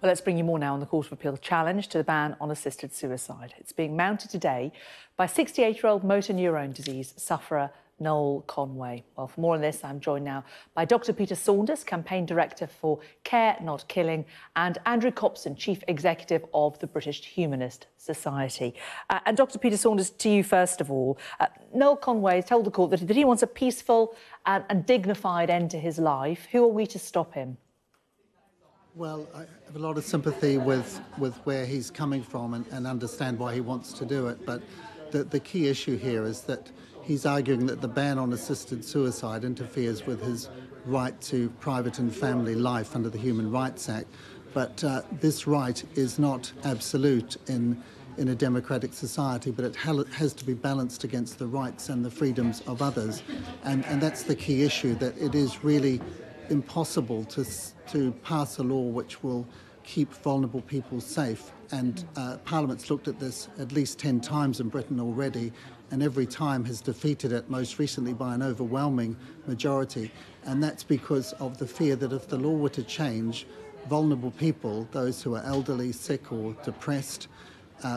Well, let's bring you more now on the Court of Appeal challenge to the ban on assisted suicide. It's being mounted today by 68-year-old motor neurone disease sufferer Noel Conway. Well, for more on this, I'm joined now by Dr. Peter Saunders, Campaign Director for Care Not Killing, and Andrew Copson, Chief Executive of the British Humanist Society. And Dr. Peter Saunders, to you first of all. Noel Conway has told the court that he wants a peaceful and dignified end to his life. Who are we to stop him? Well, I have a lot of sympathy with where he's coming from and understand why he wants to do it. But the key issue here is that he's arguing that the ban on assisted suicide interferes with his right to private and family life under the Human Rights Act. But this right is not absolute in a democratic society, but it has to be balanced against the rights and the freedoms of others. And that's the key issue, that it is really impossible to pass a law which will keep vulnerable people safe. And Parliament's looked at this at least 10 times in Britain already, and every time has defeated it, most recently by an overwhelming majority. And that's because of the fear that if the law were to change, vulnerable people, those who are elderly, sick or depressed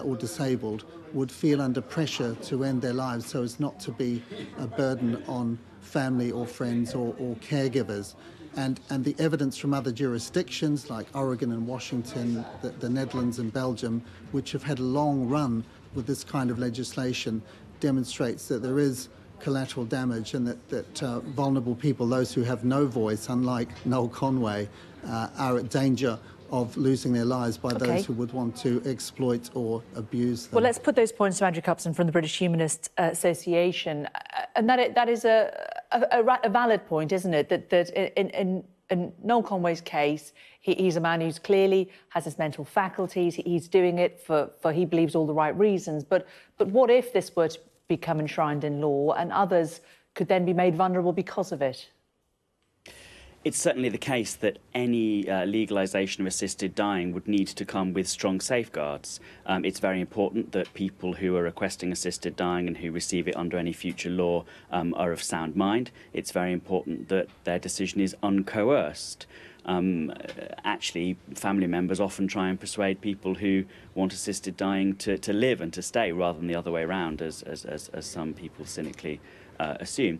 or disabled, would feel under pressure to end their lives so as not to be a burden on family or friends or caregivers. And the evidence from other jurisdictions like Oregon and Washington, the Netherlands and Belgium, which have had a long run with this kind of legislation, demonstrates that there is collateral damage and that vulnerable people, those who have no voice, unlike Noel Conway, are at danger of losing their lives by those who would want to exploit or abuse them. Well, let's put those points to Andrew Copson from the British Humanist Association. And that is a valid point, isn't it? That in Noel Conway's case, he's a man who's clearly has his mental faculties. He's doing it for he believes all the right reasons. But what if this were to become enshrined in law and others could then be made vulnerable because of it? It's certainly the case that any legalisation of assisted dying would need to come with strong safeguards. It's very important that people who are requesting assisted dying and who receive it under any future law are of sound mind. It's very important that their decision is uncoerced. Actually, family members often try and persuade people who want assisted dying to live and to stay rather than the other way around, as some people cynically assume.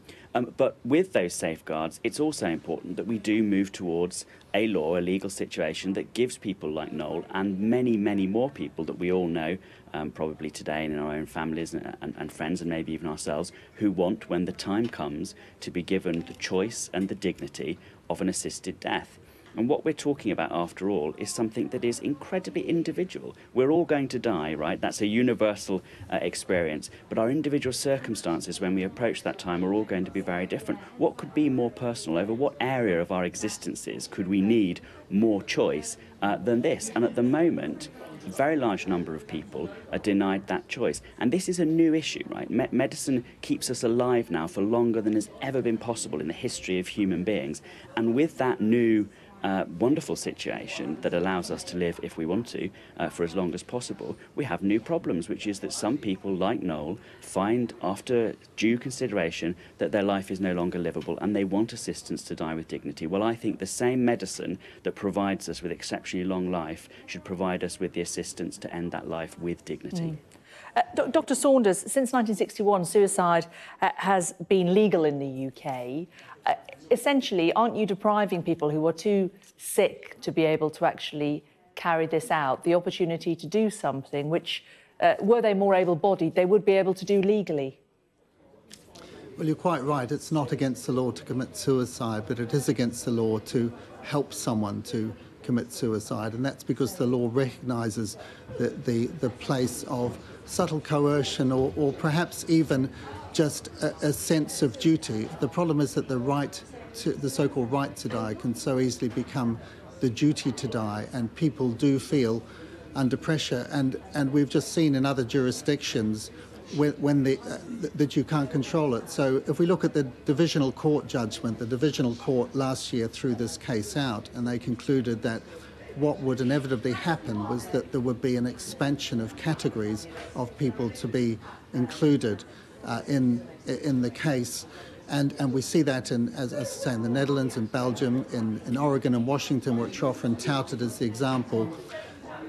But with those safeguards, it's also important that we do move towards a law, a legal situation that gives people like Noel and many, many more people that we all know, probably today and in our own families and friends and maybe even ourselves, who want, when the time comes, to be given the choice and the dignity of an assisted death. And what we're talking about, after all, is something that is incredibly individual. We're all going to die, right? That's a universal experience. But our individual circumstances when we approach that time are all going to be very different. What could be more personal? Over what area of our existences could we need more choice than this? And at the moment, a very large number of people are denied that choice. And this is a new issue, right? Medicine keeps us alive now for longer than has ever been possible in the history of human beings. And with that new wonderful situation that allows us to live, if we want to, for as long as possible, we have new problems, which is that some people, like Noel, find after due consideration that their life is no longer livable and they want assistance to die with dignity. Well, I think the same medicine that provides us with exceptionally long life should provide us with the assistance to end that life with dignity. Dr. Saunders, since 1961, suicide has been legal in the UK. Essentially, aren't you depriving people who are too sick to be able to actually carry this out the opportunity to do something which, were they more able-bodied, they would be able to do legally? Well, you're quite right. It's not against the law to commit suicide, but it is against the law to help someone to commit suicide, and that's because the law recognises the place of subtle coercion or perhaps even just a sense of duty. The problem is that the so-called right to die can so easily become the duty to die, and people do feel under pressure. And we've just seen in other jurisdictions that you can't control it. So if we look at the divisional court judgment, the divisional court last year threw this case out, and they concluded that what would inevitably happen was that there would be an expansion of categories of people to be included in the case. And we see that in, as I say, in the Netherlands, in Belgium, in Oregon and Washington, which are often touted as the example.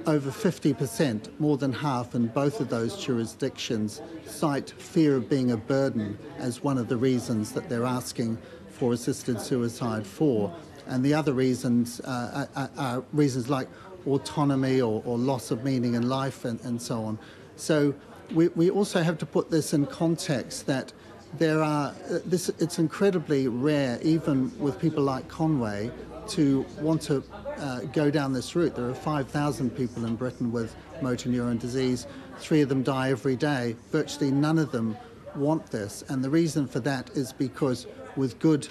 Over 50%, more than half in both of those jurisdictions, cite fear of being a burden as one of the reasons that they're asking for assisted suicide for. And the other reasons are reasons like autonomy or loss of meaning in life and so on. So we also have to put this in context that there are, it's incredibly rare, even with people like Conway, to want to go down this route. There are 5,000 people in Britain with motor neuron disease. 3 of them die every day. Virtually none of them want this. And the reason for that is because with good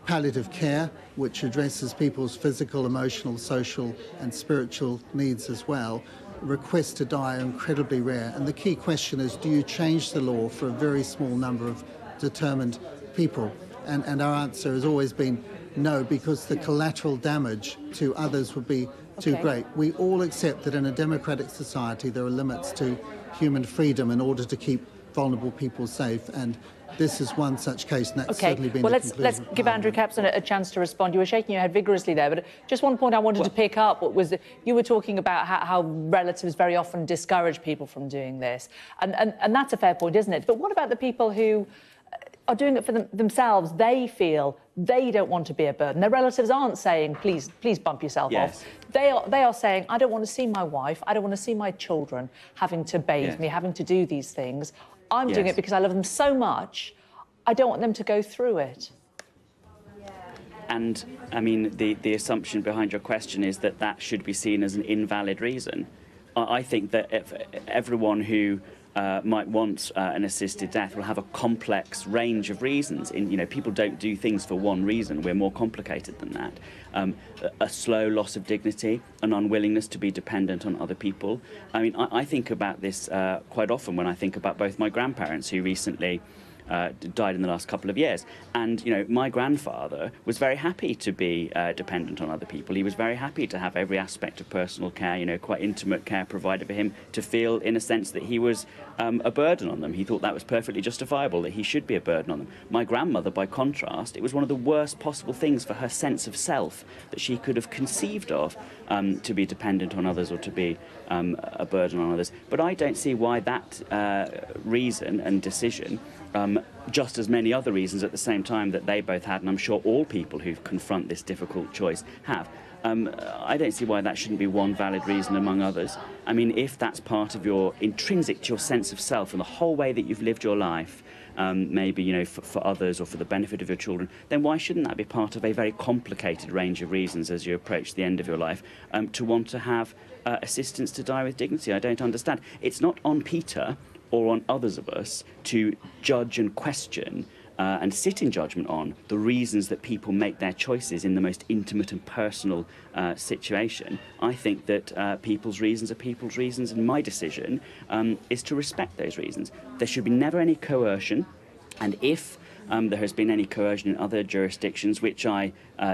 palliative care, which addresses people's physical, emotional, social and spiritual needs as well, requests to die are incredibly rare. And the key question is, do you change the law for a very small number of determined people? And our answer has always been no, because the collateral damage to others would be too great. We all accept that in a democratic society there are limits to human freedom in order to keep vulnerable people safe, and this is one such case, and that's certainly been the conclusion. Let's give Andrew Copson a chance to respond. You were shaking your head vigorously there, but just one point I wanted to pick up was that you were talking about how relatives very often discourage people from doing this, and that's a fair point, isn't it? But what about the people who are doing it for themselves? They feel they don't want to be a burden. Their relatives aren't saying, please bump yourself off. They are saying, I don't want to see my wife, I don't want to see my children having to bathe me, having to do these things. I'm doing it because I love them so much, I don't want them to go through it. And, I mean, the assumption behind your question is that that should be seen as an invalid reason. I think that if everyone who might want an assisted death will have a complex range of reasons. People don't do things for one reason. We're more complicated than that. A slow loss of dignity, an unwillingness to be dependent on other people. I mean, I think about this quite often when I think about both my grandparents, who recently died in the last couple of years. And, my grandfather was very happy to be dependent on other people. He was very happy to have every aspect of personal care, quite intimate care provided for him, to feel, in a sense, that he was a burden on them. He thought that was perfectly justifiable, that he should be a burden on them. My grandmother, by contrast, it was one of the worst possible things for her sense of self that she could have conceived of, to be dependent on others or to be a burden on others. But I don't see why that reason and decision, just as many other reasons at the same time that they both had, and I'm sure all people who confront this difficult choice have, I don't see why that shouldn't be one valid reason among others. I mean, if that's part of your intrinsic to your sense of self and the whole way that you've lived your life, maybe, for others or for the benefit of your children, then why shouldn't that be part of a very complicated range of reasons as you approach the end of your life, to want to have assistance to die with dignity? I don't understand. It's not on Peter or on others of us to judge and question and sit in judgment on the reasons that people make their choices in the most intimate and personal situation. I think that people's reasons are people's reasons, and my decision is to respect those reasons. There should be never any coercion, and if there has been any coercion in other jurisdictions, which I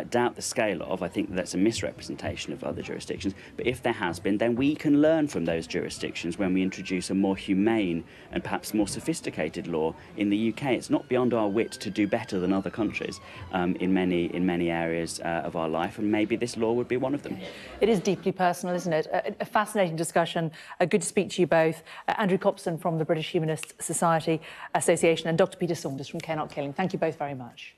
doubt the scale of. I think that's a misrepresentation of other jurisdictions. But if there has been, then we can learn from those jurisdictions when we introduce a more humane and perhaps more sophisticated law in the UK. It's not beyond our wit to do better than other countries in many areas of our life, and maybe this law would be one of them. It is deeply personal, isn't it? A fascinating discussion. Good to speak to you both. Andrew Copson from the British Humanist Society Association and Dr. Peter Saunders from Care Not Killing. Thank you both very much.